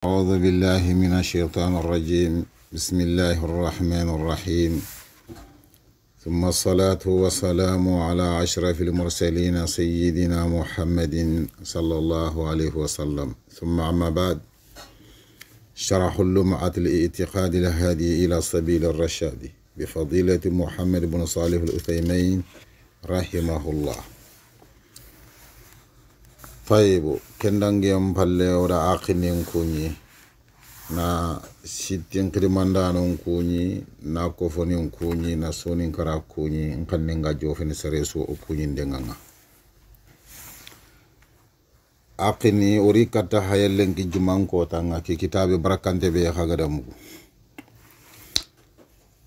أعوذ بالله من الشيطان الرجيم. بسم الله الرحمن الرحيم. ثم الصلاة والسلام على أشرف المرسلين سيدنا محمد صلى الله عليه وسلم. ثم أما بعد، شرح اللمعة الاعتقاد الهادي إلى سبيل الرشاد بفضيلة محمد بن صالح العثيمين رحمه الله. طيب كندنجيم بالله ودا آخرين كوني na sitin krimandano kunyi na kofoni kunyi na soni kara kunyi nkanenga jofeni seresu okunyi ndenganga akini ori kata hayelenki jumanko tanga ki kitabe barakante be khagadamu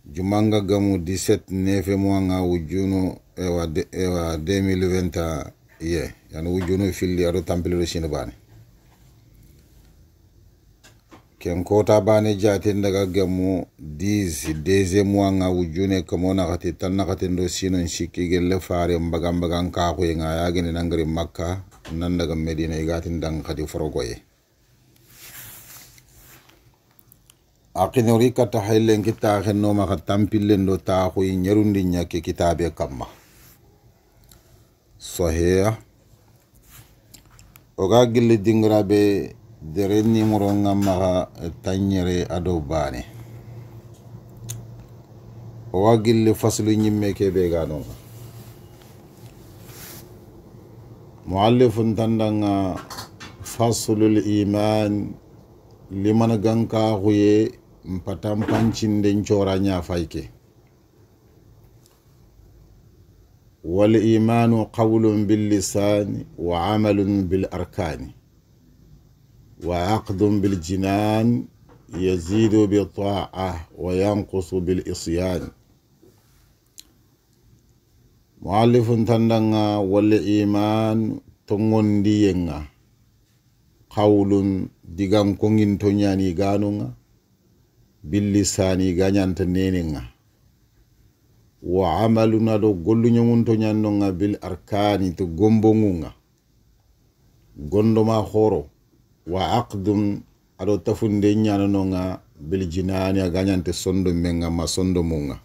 jumanga gamu 17 nefe mwanga ujuno ewa 2020 ye yani ujuno fili aro tampilo shinabani ken kota bane jatin daga gamu 10 deuxième mois nga wujune kamona khati tanna khati ndo sinon shiki gelle fare mbagan ka ko nga ya gene nangari makka nan daga medina igatin dang khati forogoye akinori kata haylen kita khenno ma khatampille ndo ta ko nyerundi nyake kitabe kamma sahih oga gille dingrabe dere nimero ngamaga tanyere ado bane o wagille faslu nyimme kebe gano muallifun tandanga faslul iman liman ganka huye mpatam pancinde nchora nya fayke wal imanu qawlun bil lisan wa amalun bil arkani وعقد بالجنان يزيد بالطاعة وينقص بالإصيان. مؤلف تندنا والإيمان تنغندينا قول ديغان كونين تونياني غانونا باللساني غانيان تنينينا وعملنا دو غلو نيون تونيانونا بالأركان تغمبونغا غندما خورو wa aqdum ado tafunde nyano nga bil jinani aganyante sondo menga masondo munga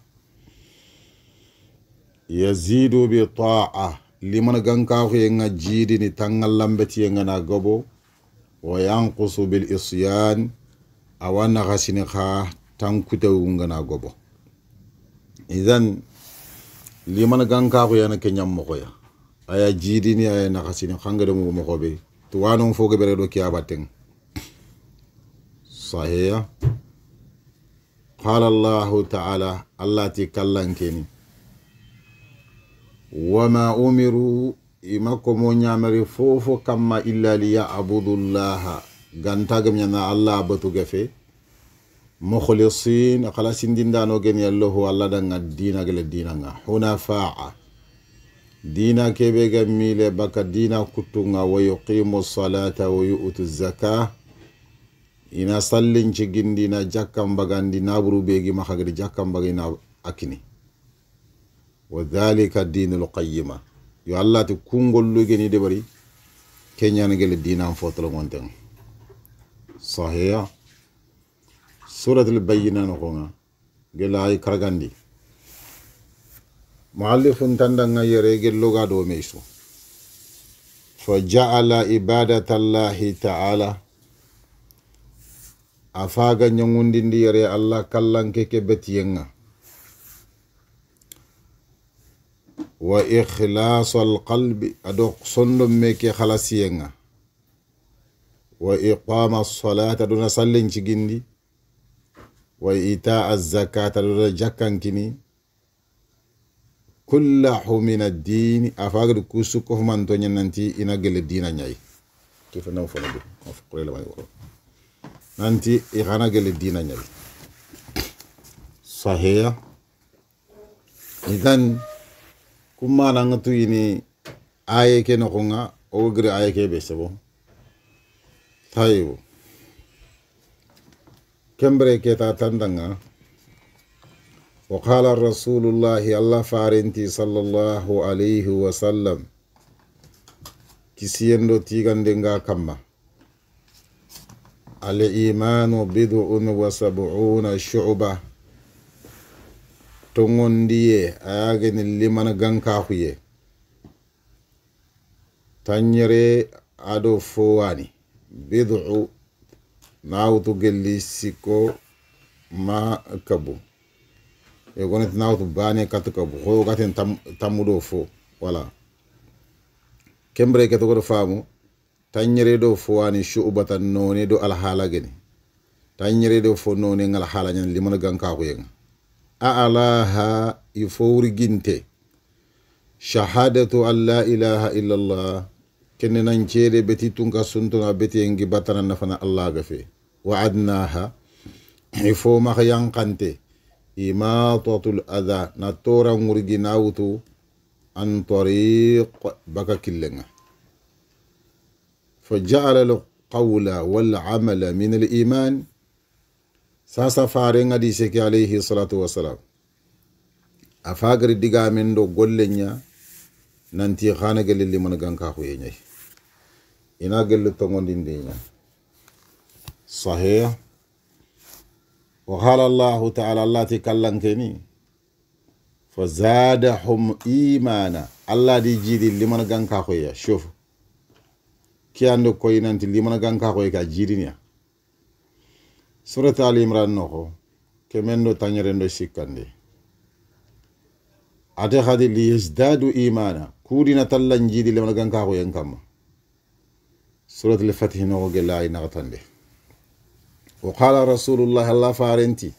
yazidu bi ta'a liman ganka ko nga jidi ni tangal lambeti nga na gobo wa yanqusu bil isyan awana khasini kha tankute nga na gobo idan liman ganka ko yana kenyam mo ya aya jidi ni aya na khasini khangade mo mo khobe tuwanon foge beredo kiabateng صحيح. قال الله تعالى الله تكلنكني وما أمروا إمكم ونعمر فوفو كما إلا ليعبدوا الله غانتاغم ينا الله بتوغفي مخلصين خلاص دين دانو غن يالله الله دان الدين غل الدين حنفاء دينا كيبه ميله بك دينا كتونغا ويقيموا الصلاة ويؤتوا الزكاة ina sallin ci gindi na jakkam bagandi naburu begi ma khagri jakkam bagina akini wa dhalika dinul qayyima yo allah to kungol lugeni de bari kenyan gele dinam fotolo ngonten sahih suratul bayyina no khonga gela ay karagandi muallifun tandanga yere gelo ga do meiso fa ja'ala ibadatallahi ta'ala afaga nyangundindi yere allah kallanke ke betiyenga wa ikhlasul qalbi ado sondo meke khalasiyenga wa iqama as-salata duna sallin cigindi wa ita az-zakata duna jakkankini kullahu min ad-din afaga kusuko man to nyananti ina gele dina nyai kifa nam fona bi of qurela may woro nanti ikhana gele dina nyali sahih. Idan kumana ngatu ini aye ke no konga o gre aye ke besebo tayo kembre ke ta tandanga wa qala rasulullah allah farinti sallallahu alaihi wasallam kisiyendo tigande nga kamma الإيمان بضع وسبعون شعبة تونغوندي أغن اللي من غنكاخوية تنيري أدو فواني بضع ناوتو جلي سيكو ما كبو يقولون ناوتو باني كتكبو هو غاتين تامودو فو ولا كمبري كتغور فامو تنيري دو فواني شعبة نوني دو الحالة جني تنيري دو فو نوني نغال حالة جني اللي من غنكاخوية أعلاها يفوري جنتي شهادة أن لا إله إلا الله كن ننشيري بتي تونكا سنتنا بتي ينجي بطنا نفنا الله غفي وعدناها يفو مخيان قنتي إماطة الأذى نطورا مرجي ناوتو عن طريق بكا كلنا فجعل القول والعمل من الإيمان ساسا فارنغا دي سيكي عليه الصلاة والسلام أفاقر ديغا من دو قولنيا نانتي خانا قل اللي من غنكا خويني إنا قل تنغن دين دينا صحيح وقال الله تعالى الله تكلم كني فزادهم إيمانا الله دي جيدي اللي من غنكا خويا شوف كي عندو كوي نانتي اللي من غنكا خويا كا جيدينيا سورة آل عمران نوخو كمن دو تانيرن دو سيكاندي ate khadi li yazdadu imana kudina tallan jidi le malagan ka ko yankam surat al-fath no gela ay naqtande wa qala rasulullah allah farenti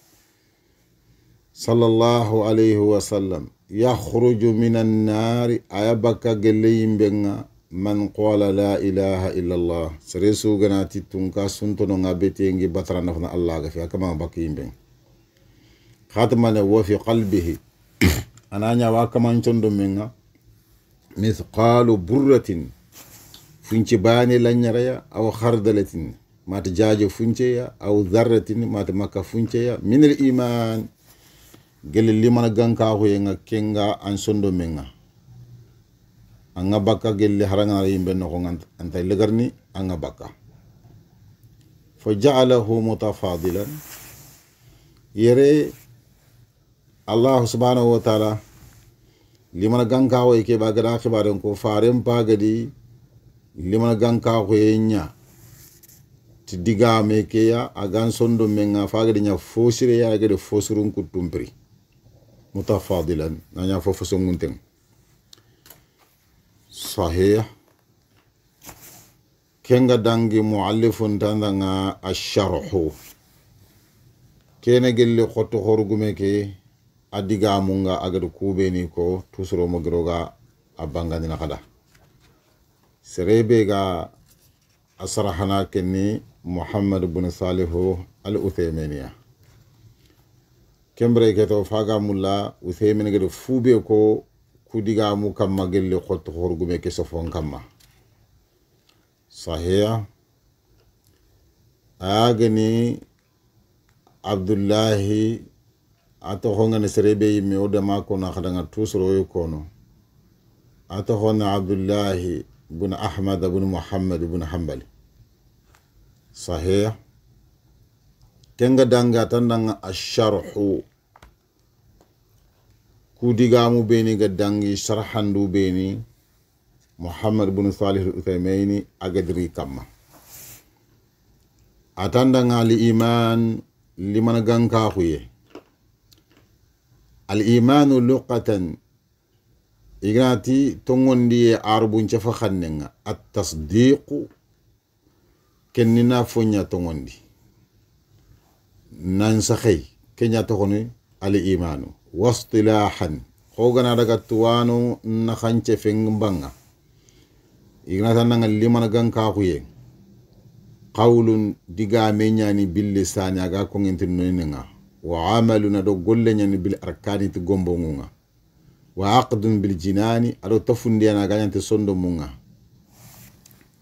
sallallahu alayhi wa sallam yakhruju minan nar ayabaka geleyim benga man qala la ilaha illa allah sarisu ganati tunka suntono ngabete ngi batara nafna allah ga fi kama bakim ben khatmana wa fi qalbihi ananya wa kamancondo menga mithqalu burratin funci bani lanyaraya aw khardalatin mat jaaje funceya aw dharratin mat makka funceya min al iman gel liman ganka ko yenga kenga an sondo menga anga bakka gel haranga yimbe no anta legarni anga bakka fa ja'alahu mutafadilan yere Allah subhanahu wa ta'ala limana ganka ko ke bagada khibaran ko faren pagadi limana ganka ko yenya ti diga me ke ya agan sondo menga fagadi nya fosire ya gade fosurun kutumpri mutafadilan nanya fofusun munten sahih kenga dangi muallifun tandanga ash-sharhu kene gelle khotto horgume ke adiga munga agadu kubeni ko tusuro mogiroga abangani nakada serebe ga asrahana kenni muhammad ibn salih al-uthaymeniya kembre keto faga mulla uthaymen gadu fube ko kudiga mu kamma gelle khotto horgume ke sofon kamma sahih agani abdullahi ato honga ne serebe yimi oda mako na khadanga tusro yo kono ato honna abdullahi ibn ahmad ibn muhammad ibn hanbali sahih kenga danga tandanga ash-sharhu kudigamu beni ga dangi sharhandu beni muhammad ibn salih al-uthaymin agadri kamma atandanga li iman liman ganka khuye al-imanu luqatan ignati tongondi arbun chafa khannenga at-tasdiqu kenina fonya tongondi nan sakhay kenya tokoni al-imanu wastilahan khogana daga tuwanu na khanche fengbanga ignata nanga liman ganka kuye qawlun diga menyani bil lisani aga ko ngentin noynenga wa amaluna do gollenyani bil arkani to gombo ngunga wa aqdun bil jinani ado tafundiana ganyante sondo munga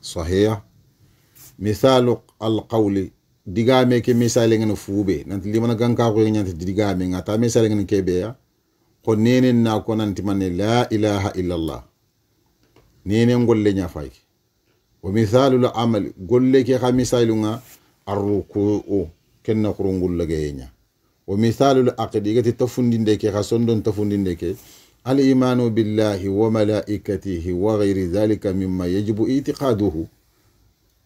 sahih misalu al qawli diga me ke misale ngene fube nanti limana ganka ko nyante diga me ngata misale ngene kebe ya ko nenen na ko nanti man la ilaha illa allah nenen golle nya fay wa misalu al amal golle ke khamisalunga arruku'u kenna kurungul lagayenya wa mithalul aqdi gati tafundinde ke khasondon tafundinde ke al imanu billahi wa malaikatihi wa ghairi dhalika mimma yajibu itiqaduhu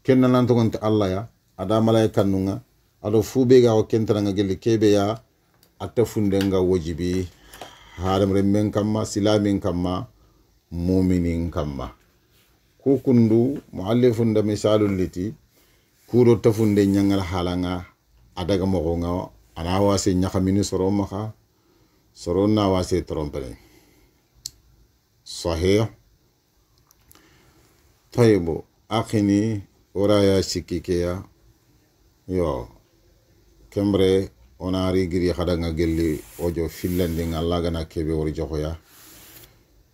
kenna nantogonta Allah ya ada malaikan nunga ado fube ga o kentaranga gelli kebe ya atafundenga wajibi haram remmen kamma silamin kamma mu'minin kamma kukundu muallifun da misalul liti kuro tafunde nyangal halanga adaga mogonga ana wase nyakamini soro maka soro na wase trompele sahih tayyibu akhini oraya sikikeya yo kembre onari giri khadanga gelli ojo finlandi ngalla gana kebe wori jokoya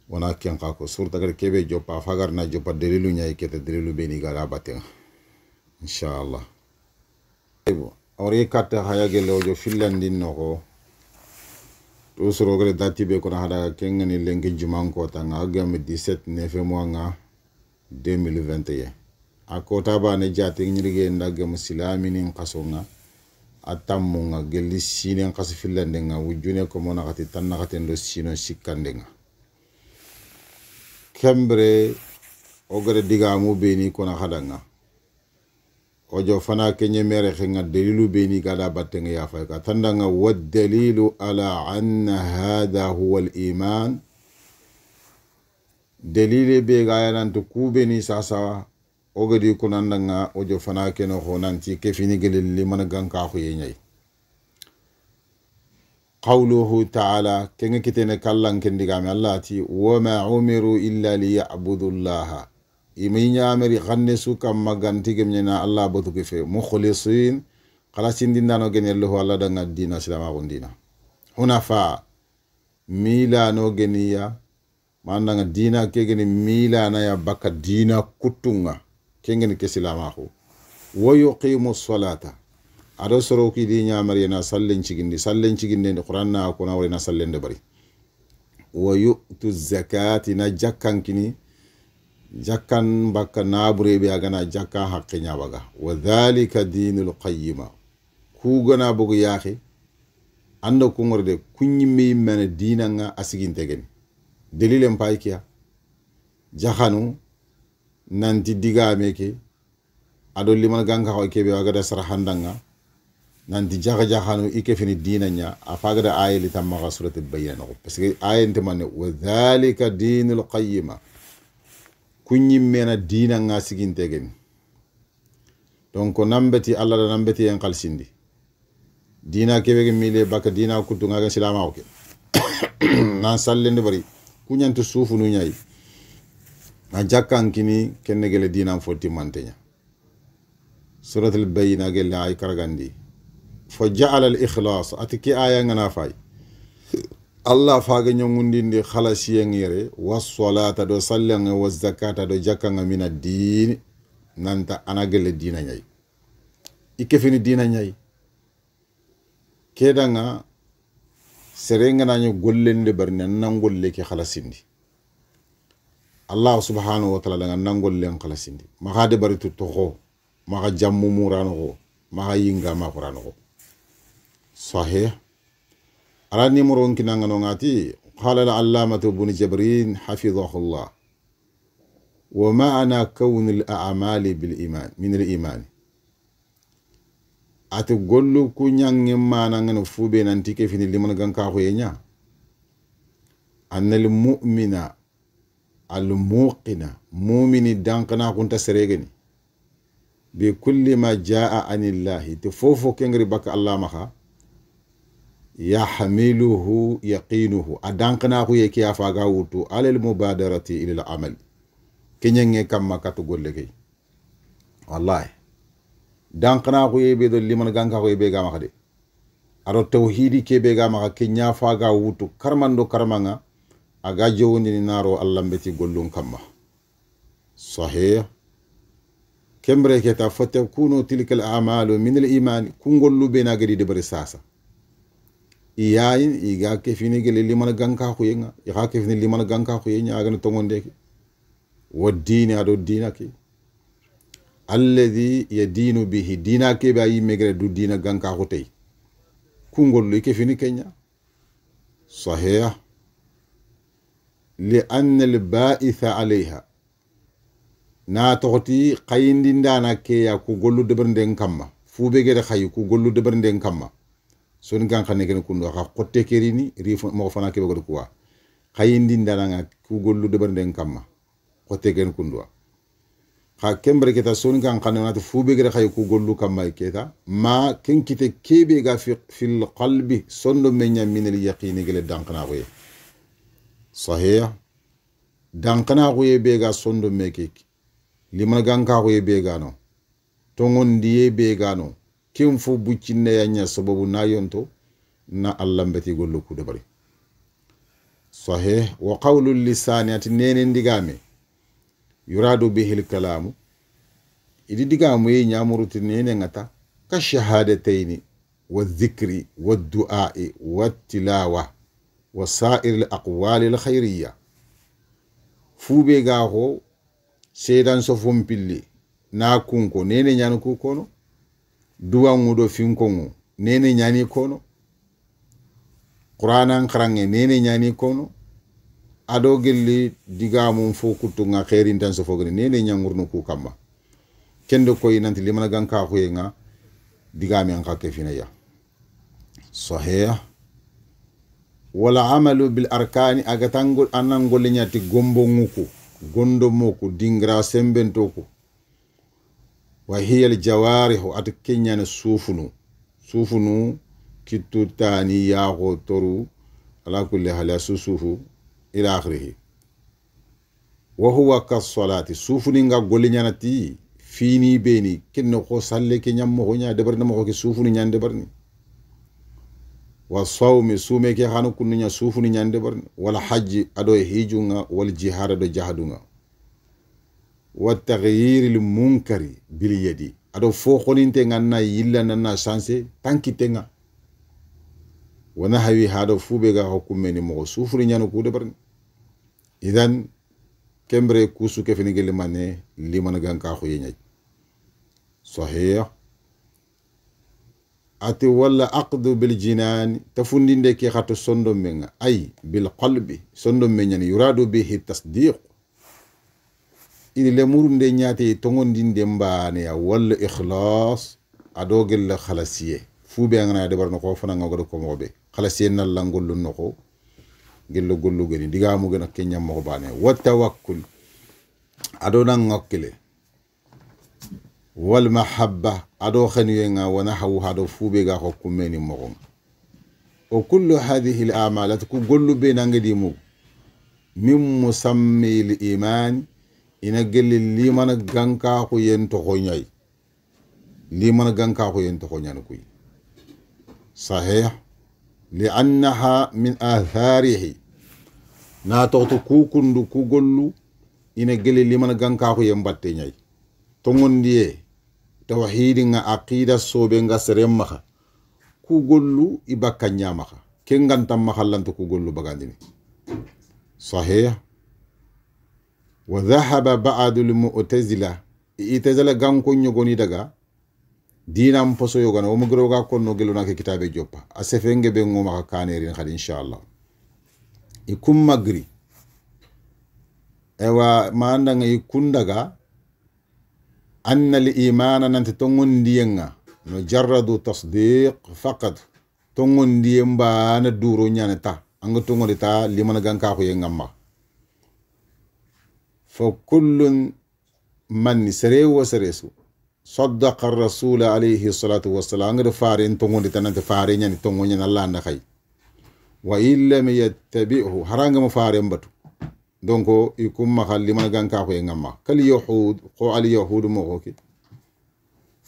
wana kenka ko surta gar kebe jopa fagar na jopa delilu nyai kete delilu beni gara batenga inshallah ebo ori katta haya gelle ojo finlandi noko to soro gare dati be ko hada kengani lengi jumanko tanga agam 17 9 mois nga 2021 akota ba ne jati nyirige ndage musliminin kasonga atammunga gelli sinen kas finlandi nga wujune ko mona kati tanna kati ndo sino sikkandenga kembre ogare digamu beni kona hadanga ojo fana kenye mere khenga dalilu beni gada batenga ya fa ka tandanga wad dalilu ala anna hadha huwa al iman dalile be ga yanantu kubeni sasa ogadi kunandanga ojo fana keno honanti kefini gelil man ganka ko yenyai قوله تعالى كن كتن كلن كن دغام الله تي وما عمروا الا ليعبدوا الله يمين يامري خنسو كم مغانتي گمنا الله بوتو كفي مخلصين خلاصين دينانو گن الله الله دغ دين اسلام غوندينا حنفاء ميلانو گنيا مانغ دينا كگني ميلانا يا بك دينا كوتونغا كنگن كسلاماخو ويقيم الصلاه ado soro ki di nyamari na sallen ciginde ni qur'an na ko na wari na sallen de bari wa yu'tu zakati na jakkan kini jakkan bakka nabure be agana jakka haqqi nyabaga wa dhalika dinul qayyima ku gona bugu yahi ando ko ngorde kunyimme mena dinanga asiginte gen delilen paykiya jahanu nanti diga meke ado liman ganga ko kebe agada sarahandanga nanti jaga jahanu ike fini dinanya afagada ayeli tamma suratul bayyana parce que ayente man wa dhalika dinul qayyima kunyi mena dina nga siginte gen donc nambeti alla da nambeti en qalsindi dina kebe mile baka dina kutu nga silama oke nan sallende bari kunyantu sufu nu nyai na jakkan kini kenne gele dina foti mantenya suratul bayyana gele ay karagandi فجعل الإخلاص أتكي آية نافاي الله فاغ نيونغوندي خلاصي ينيري والصلاة دو صليان والزكاة دو جاكان من الدين نانتا أنا قل الدين ناي إكفين الدين ناي كيدا نا سرين نانيو قولن دي برنا نانقول لكي خلاصين دي الله سبحانه وتعالى نانقول لين خلاصين دي ما غادي بريتو تخو ما غا جامو مورانو ما غا ينغا ما قرانو صحيح أراني مرون كنا نغاتي قال العلامة ابن جبرين حفظه الله ومعنى كون الأعمال بالإيمان من الإيمان أتقول كنيا ما نغنفو بين أنتك في اللي غنكا خوينيا أن المؤمن الموقن مؤمن دانقنا كنت سريغني بكل ما جاء عن الله تفوفو كنغري بك الله مخا يحمله يقينه أدانقنا هو يكي أفاقاوتو على المبادرة إلى العمل كنيني كما كتقول لكي والله دانقنا هو يبيدو اللي من غانكا هو يبيغا مخدي أرو توحيدي كي بيغا مخا كنيا فاقاوتو كرماندو كرمانا أغا جوني نارو الله مبتي قولون كما صحيح كمبري كتا فتكونوا تلك الأعمال من الإيمان كنقولو بينا قدي دبري ساسا iyayin iga kefini gele limana ganka xuyenga iga kefini limana ganka xuyenga agana tongondeke wa dini ado dina ki alladhi yadinu bihi dina ke ba yi megre du dina ganka hotay kungol ke fini kenya sahih li anna al ba'itha alayha na toti qayindi ndana ke ya ku gollu debernden kamma fube gede khay ku gollu debernden kamma son gan xane ken kundo xa xotte kerini rifo mo fana ke begol kuwa qayindi ndana ku gollu debernden kamma xotte ken kundo xa kembre keta son gan xane na fube gede khay ku gollu kamma keta ma ken kite kebe ga fil qalbi sondo menya min al yaqini gele dankana ko sahih dankana ko be ga sondo meke liman ganka ko be gano tongon diye be gano kim fu buccinne yanya sababu na yonto na Allah mbeti gollu ku dabari sahih wa qawlu lisani ati nene ndigame yuradu bihi al kalamu idi digamu yi nyamuruti nene ngata ka shahadataini wa dhikri wa du'a'i wa tilawa wa sa'ir al aqwali al khairiyya fu be ga ho sedan so fompilli na kunko nene nyani ku kono duwa ngudo finkongo nene nyani kono qur'anan kharange nene nyani kono ado gelli digamu fo kutunga khairin tan so fogre nene nyangurno ku kamma kendo koy nanti limana ganka khoyenga digami an khake finaya sahih wala amalu bil arkani agatangol anangol nyati gombo nguku gondo moko dingra sembentoko wa hiya al jawarihu atkenyana sufunu kitu tani ya go toru ala kulli hal susufu ila akhirih wa huwa kas-salati sufuni nga golinyana ti fini beni kinno ko salle ke nyam mo nya debar na mo ko sufuni nyan debar ni wa sawmi sume ke xanu kunnya sufuni nyan debar ni wala hajji ado hijunga wal jihad ado jahadunga wa taghyir al munkari bil yadi ado fo khoninte nganna yilla nanna sanse tankitenga wana hawi hado fube ga hukumeni mo sufuni nyan ku debar ni idan kembre kusu ke fini gele mane liman ganka ko yenyay sahih ati wala aqdu bil jinan tafundinde ke khato sondo menga ay bil qalbi sondo menyan yuradu bihi tasdiq ili le murunde nyate tongondinde mbane ya wala ikhlas adogel khalasiye fube ngana de barno ko fana ngodo ko mobe khalasiye nal langol noko gello gollu geni digamu gena kenya mo bane wa tawakkul adona ngokile wal mahabba ado khaniyenga wana hawu hado fube ga ko kumeni mo o kullu hadhihi al a'malat ku gollu be nangadi mu mim musammi al iman ina gelli liman ganka ko yento ko nyay liman ganka ko yento ko nyan kuy sahih لأنها من آثاره ناتوتو كوكندو كوغولو إنا جلي لمن غانكاكو يمباتي ناي تونغونديه توحيد nga aqida sobe nga seremmaha كوغولو إباكا نياماها كنغان تمخا لانتو كوغولو بغانديني صحيح وذهب بعض المعتزلة إتزل غانكو نيغوني دغا dina mposo yogana omo groga konno gelona ke kitabe joppa asefenge be ngoma ka kanerin khadi inshallah ikum magri ewa manda ngi kundaga anna al iman nanti tongondiyenga no jarradu tasdiq faqat tongondiyemba na duro nyanata anga tongolita limana ganka ko yengamma fa kullun man sarewa saresu صدق الرسول عليه الصلاة والسلام غير فارين تونغون دي تنانت فارين يعني تونغون ين الله نخاي وإن لم يتبعه هرانغ مفارين باتو دونكو يكون مخال لمن غانكا خو ينغما كال يهود خو علي يهود موكي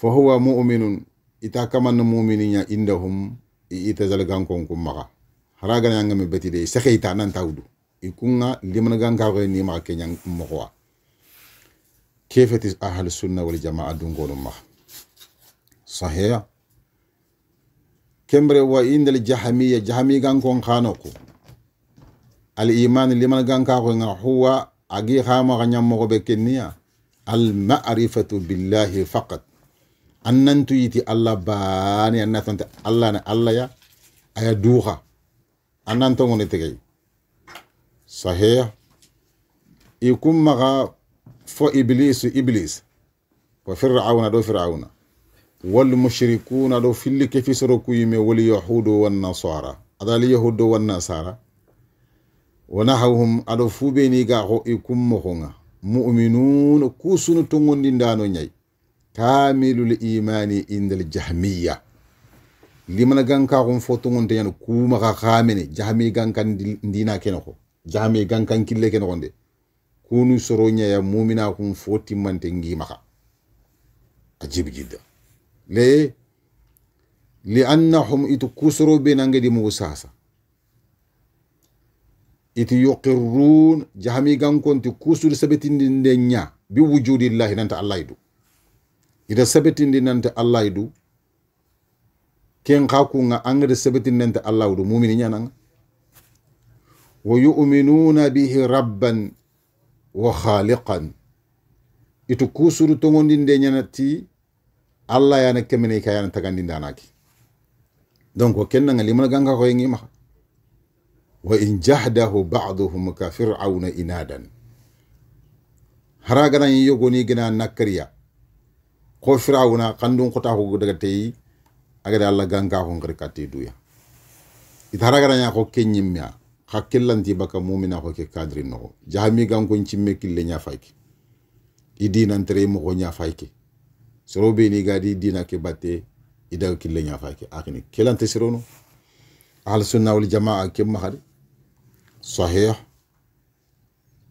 فهو مؤمن إتا كمان مؤمنين عندهم إتزال غانكون كم مخا هراغا ينغم بتي دي سخيتا نان تاودو يكون لمن غانكا خو نيما كينيان مخوا كيف أهل السنة والجماعة دونغون مخ صحيح كمبر وإن الجهمية جهمي غانكون خانوكو الإيمان لمن غانكا هو أجي خاما غنيام مغو بكنيا المعرفة بالله فقط أن تيتي الله باني أن تنت الله يا أي دوها أن توني تجي صحيح يكون مغا فو إبليس وفرعون دو فرعون والمشركون دو في اللي كيف سرقوا يمي واليهود والنصارى هذا اليهود والنصارى ونحوهم أدو فوبيني غاقو يكون مخونا مؤمنون كوسون تونغون ديندانو نياي كامل الإيمان عند الجهمية لمن غان كاغون فوتونغون تيان كوما خامني جهمي غان كان دينا كينوكو جهمي غان كان كيلي كينوكو دي كونو سرونيا يا مؤمنا كون فوتي مانتنغي مخا عجيب جدا ليه لأنهم يتكسروا بينانغي دي موساسا يقرون جهمي غان كنت كسر سبتين دنيا بوجود الله نانت الله يدو إذا سبتين نانت الله يدو كين خاكونا أنغد سبتين نانت الله يدو مؤمنين يانا ويؤمنون به ربا وخالقا يتكسر تونغون دنيا نتي الله يانا كمني كيانا تغاندين داناكي دونك وكنا لمن غان كاكو ينغي مخا وإن جهده بعضهم كفرعون إنادا هراغنا يوغوني غنا نكريا ko firawuna kandun kota ko daga tay agada Allah ganga ko ngarkati duya itara garanya ko kenyimya hakillanti baka mu'mina ko ke kadri no jahmi gango cimme kille nya fayki idina entre mo ko nya fayki sorobe ni gadi dina ke batte ida kille nya fayki akini kelante sirono al sunna wal jamaa ke mahadi sahih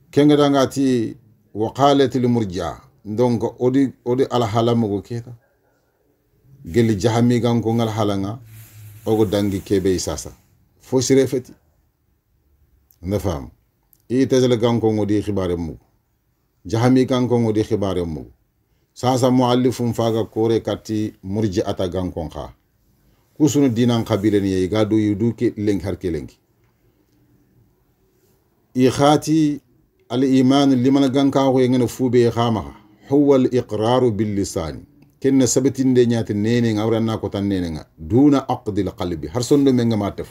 kenga dangati wa qalat al murji'a donc odi ala halama go keta gel jahami gango ngal halanga ogo dangi kebe sasa fo sire feti nafam tazala gango ngodi khibare mu jahami gango ngodi khibare mu sasa muallifum faga kore kati murji ata gango kha kusunu dinan qabile ni gado yudu ke leng har ke lengi khati al iman liman ganka ko ngene fube khama هو الإقرار باللسان كن سبتين دي نيات نيني غورنا كو تان نيني دون عقد القلب هرسون دو ميغا ماتف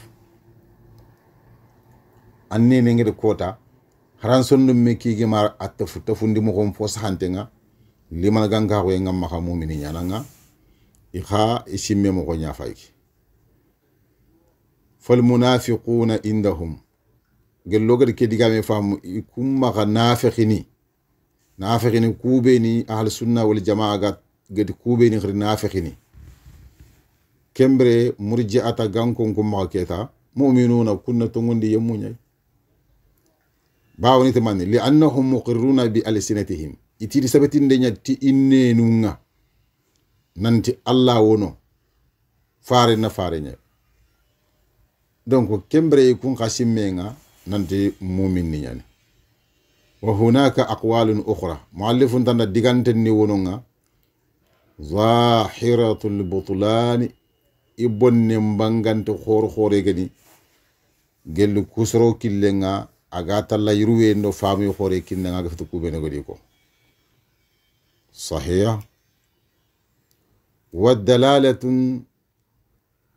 انيني غي كوتا هرانسون دو ميكي ما اتف تفوندي مو كوم فوس هانتيغا لمن غانغا كو ngam مخا مومني نيانغا إخا إشيمي مو كو نيافايكي فالمنافقون عندهم قال لوغر كي ديغامي فام يكون مخا نافقيني نافقيني كوبيني أهل السنة والجماعة قد كوبيني غير نافقيني كمبري مرجعة غانكم كم ماكيتا مؤمنون كنا تونغندي يموني باوني تماني لأنهم مقرون بألسنتهم يتيري سبتين دنيا تي إنينونا نانتي الله ونو فارنا فارنا دونك كمبري يكون قاسمينا نانتي مؤمنين يعني وهناك أقوال أخرى مؤلف تنا ديغانتني ونونغا ظاهرة البطلان ibon mbangante khore gani gelu kusro killenga aga talla yiruwe ndo faamu khore kinna ga fitu kubene godi ko sahih والدلالة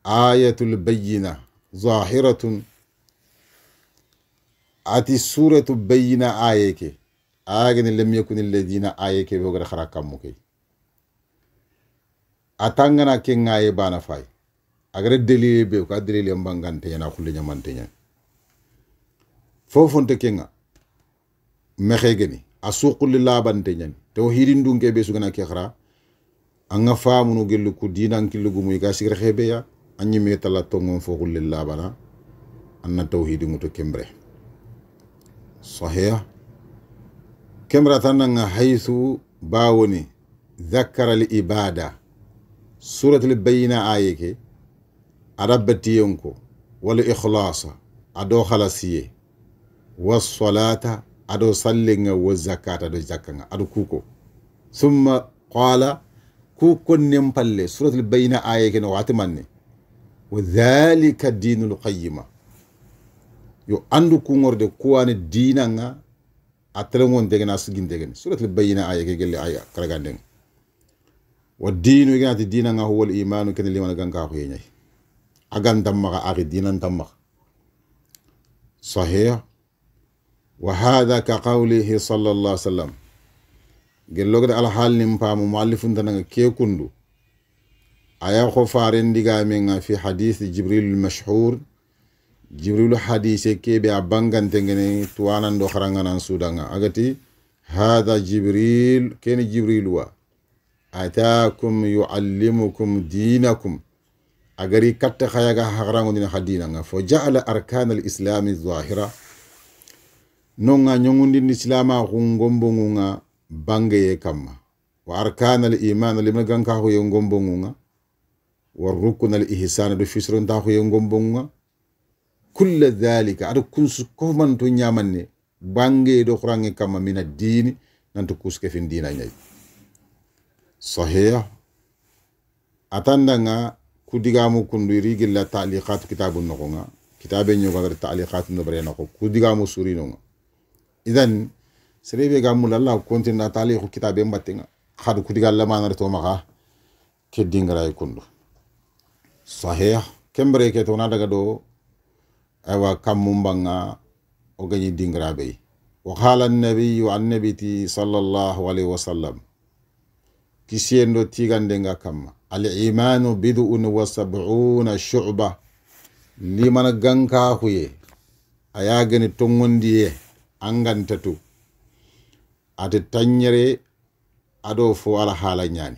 آية البينة ظاهرة ati suratu bayina ayeke agani lam yakun alladhina ayeke bogara kharakam mukay atangana ke ngaye bana fay agare delile be ko delile mbangante yana khulli nyamante nya fofonte kenga mexe gani asuqul labante nya tawhidin dunke be sugana ke khara anga famunu gelu ku dinan kilugu muy ga sigre xebe ya anyi metala tongon fokul labana anna tawhidin muto kembre صحيح كمرة تنغ حيث باوني ذكر الإبادة سورة البينة آيكي عربتي ينكو والإخلاص أدو خلاصية والصلاة أدو صلينغ والزكاة أدو زكاة أدو كوكو ثم قال كوكو نمبالي سورة البينة آيكي نواتماني وذلك الدين القيمة yo andu kungorde kuwane dina nga atelengon degena sigin degen suratul bayyina aya ke gelle aya karaganden wa dinu igati dina nga huwa al iman ken liman ganka ko yenyay agan damma ari dinan damma sahih wa hadha ka qawlihi sallallahu alaihi wasallam gelogde al hal nim pamu muallifun tan ke kundu aya ko faren diga men fi hadith jibril al mashhur jibril hadise kebe abangan tengene tuanan do kharanganan sudanga agati hadha jibril ken jibril wa ataakum yuallimukum dinakum agari katta khayaga harango dina hadina nga fo ja'ala arkan al islam zahira nonga nyongundi islama kungombonga bangaye kamma wa arkan al iman limagan ka ho yengombonga wa rukun al ihsan do fisron ta ho yengombonga kull dhalika adu kunsu ko man to nyamanne bangaye do khrangi kamma min ad-din nanto kuske fin dina nyay sahih atandanga kudigamu kundiri gilla ta'liqat kitabun nokonga kitabe nyoga gar ta'liqat no bare nako kudigamu surino idan serebe gamul Allah kontinna ta'liqu kitabe mbattinga khad kudigal la manar to maka keddingara kundu sahih kembre ke to na daga do awa kamumbanga o ganyi dingra be wa qala an-nabiy wa an-nabiti sallallahu alaihi wasallam kisiendo tigandenga kamma al imanu bid'un wa sab'una shu'ba liman ganka huye ayagani tongondiye angantatu ate tanyere ado fo ala hala nyani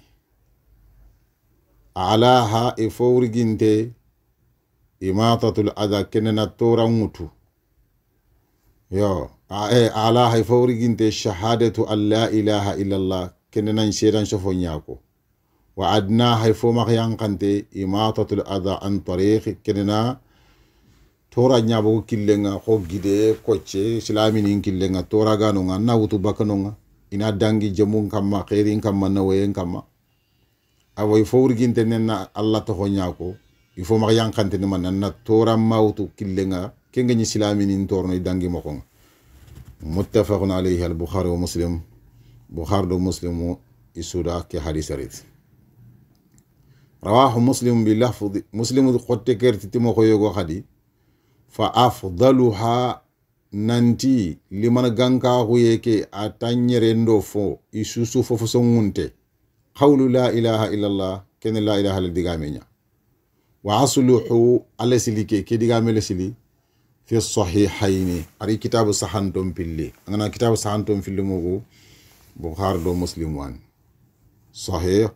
alaha e fawriginte imatatul adha kenena tora mutu yo alaha e fawriginte shahadatu an la ilaha illallah kenena shedan shofo nyako wa adna hay fo ma yankante imatatul adha an tariq kenena tora nyabo killenga ko gide koche islamini killenga tora gano nga na wutu bakano ina dangi jamun kamma khairin kamma nawayen kamma awoy fo urginte nenna Allah to nyako ifo ma yankante ne man na tora mawtu killenga kenga ni islamini torno dangi mako muttafaqun alayhi al bukhari wa muslim bukhari do muslimu isuda ke hadisarit رواه مسلم بلفظ مسلم قد تكرت تمو يغو خدي فافضلها ننتي لمن غانكا هويكي اتانيرندو فو يسوسو فوفو سونونتي قول لا اله الا الله كن لا اله الا ديغامينيا واصلح على سليكي كي ديغامل سلي في الصحيحين اري كتاب صحنتم باللي انا كتاب صحنتم في الموغو بخاري دو مسلم وان صحيح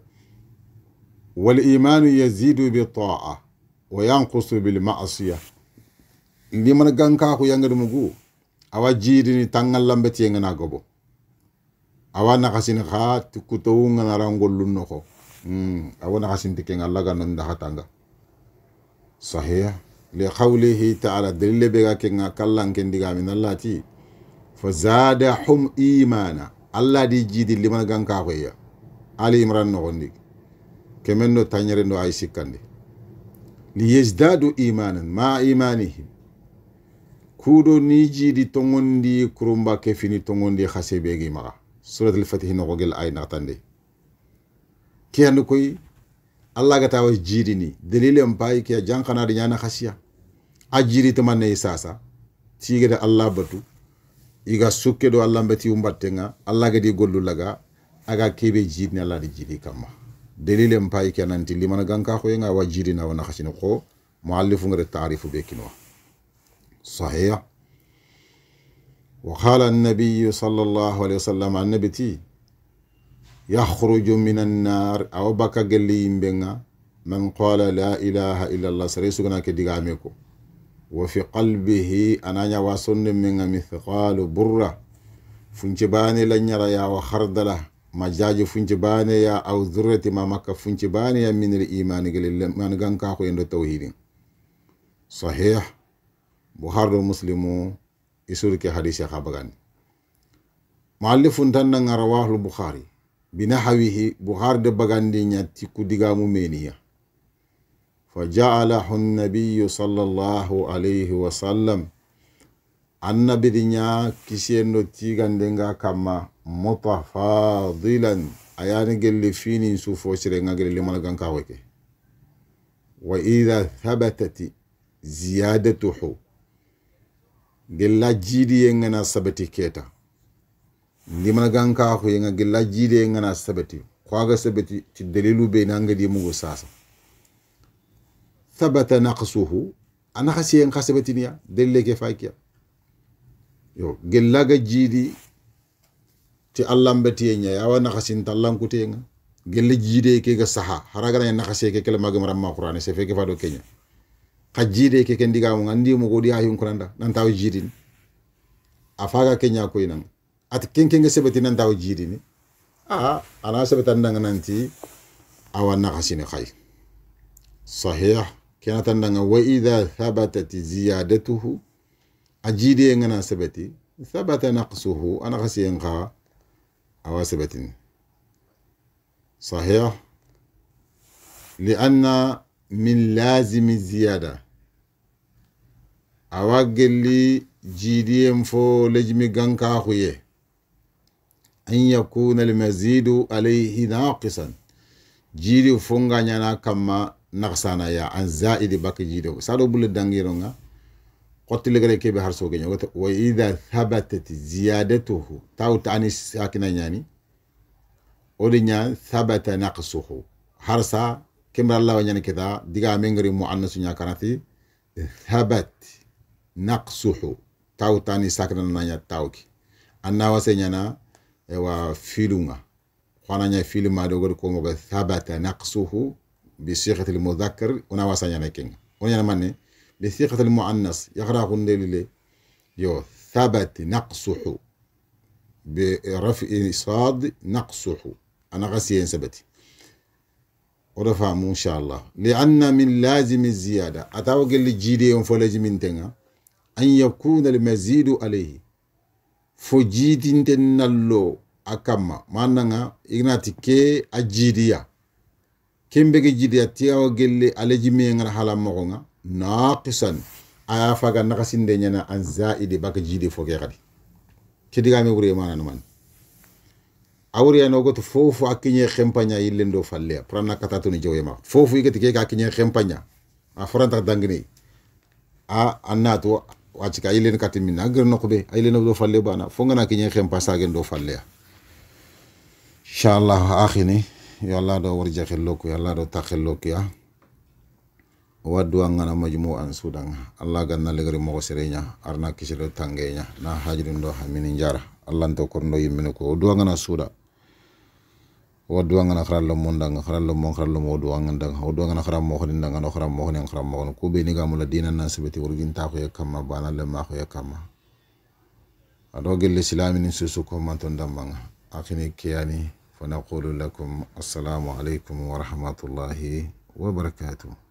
والإيمان يزيد بالطاعة وينقص بالمعصية لمن غانكا كو يانغد مغو اوا جيدني تانغال لامبتي ينغنا غوبو اوا نخاسين خات كوتو ngana rangol noko awa nakhasin tiken Allah ganan da hatanga sahih li qawlihi ta'ala dalil bega kenga kallan ken diga min Allah ti fazadahum imana Allah di jidi liman ganka ko ya Ali Imran no gondi kemenno tanyere no ay sikande li yazdadu imanan ma imanihim kudo niji di tongondi kurumba ke fini tongondi khasebegi maga surat al-fatih no gogel ay natande kiyand koy Allah ga tawa jidi ni dalilem pay ke jankana di nyana khasiya ajiri to manne sasa tige da Allah batu iga sukke do Allah mbati umbattenga Allah ga di gollu laga aga kebe jidni Allah di jidi kama dalilem pay ke nanti limana ganka ko nga wajidi na wana khasino ko muallifu ngare ta'rifu be kinwa صحيح وقال النبي صلى الله عليه وسلم عن نبتي يخرج من النار أو بكا قليم بنا من قال لا إله إلا الله سريسونا كدقاميكو وفي قلبه أنا يواصن من مثقال برة فنجباني لن يرى يا وخردله مجاج فنجباني يا أو ذرة ما مكة فنجباني يا من الإيمان قال ما نغنكا خو يندو التوحيد صحيح Bukhari Muslimu isuri ke hadisi ya khabagani muallifun tanna rawahu Bukhari binahawihi Bukhari de bagandi nyati kudigamu meniya faja'alahu an-nabiy sallallahu alayhi wa sallam annabi dinya kisiyendo tigandenga kama mutafadilan ayani gelli fini sufo sire ngagele limal ganka weke wa idha thabatat ziyadatuhu gella jidi yengana sabati keta limal ganka ko yenga gella jidi yengana sabati kwaga sabati ti dalilu be nangadi mugo sasa thabata naqsuhu ana khasiyen khasabatinya delle ke fakiya yo gellaga jidi ti Allah mbeti nya ya wana khasin tallan kutenga gelle jide ke ga saha haraga na khase ke kala magam ramma qur'ani se feke fado kenya khajide ke ken diga mo andi mo godi ayun kuranda nan taw jidin afaga kenya ko inan at kenken ga sebeti nan taw jidini ana sebetan ndanga nanti awana khasine khay sahih كانت عندنا وإذا ثبتت زيادته أجيدي أنا سبتي ثبت نقصه أنا خسينها أو سبتني صحيح لأن من لازم الزيادة أوجل لي جيدي مفو لجمي غنكا خويه أن يكون المزيد عليه ناقصا جيدي فونغا نانا كما naqsana ya an zaidi bak jido sado bul dangironga qotti legere kebe har soge nyoto wa idha thabatat ziyadatuhu taw tani sakina nyani odinya thabata naqsuhu harsa kemra Allah wanyani keda diga mengri muannas nya kanati thabat naqsuhu taw tani sakina nanya tawki anna wasenyana wa filunga khana nya filma do ko mo thabata naqsuhu بصيغة المذكر ونواسا نكين ونيا ماني بصيغة المؤنث يقرا قندلي يو ثبت نقصه برفع صاد نقصه انا غسين ثبتي ورفع ان شاء الله لان من لازم الزياده اتاوغل الجيدي يوم فولج من تنga ان يكون المزيد عليه فجيد تنلو akama mananga ignati ke ajidiya kembege jidi tiawa gelle alaji me ngara hala mogonga naqisan aya faga nakasinde nyana an zaidi baka jidi foge gadi kidiga me wure manana man awri no goto fofu akinye khempanya yillendo falle prana katatu ni joyema fofu yigati ke akinye khempanya a franta dangini a annato wachika yillen katimina agar nokbe aylen do falle bana fongana kinye khempa sagen do falle inshallah akhini yalla do warja khilloku yalla do takhilloku ya wadu ngana majmu'an sudan Allah ganna legari mo serenya arna kisiro tangenya na hajirin do hamini njara Allah to korndo yimene ko do ngana suda wadu ngana khrallo mondang khrallo mon khrallo mo do nganda do ngana khram mo khon ndanga no khram mo khon khram mo ko be ni gamula dinan nasibati wurgin ta ko yakama bana le ma ko yakama ado gelle islamin susu ko man ton dambanga akhini kiyani فنقول لكم السلام عليكم ورحمة الله وبركاته.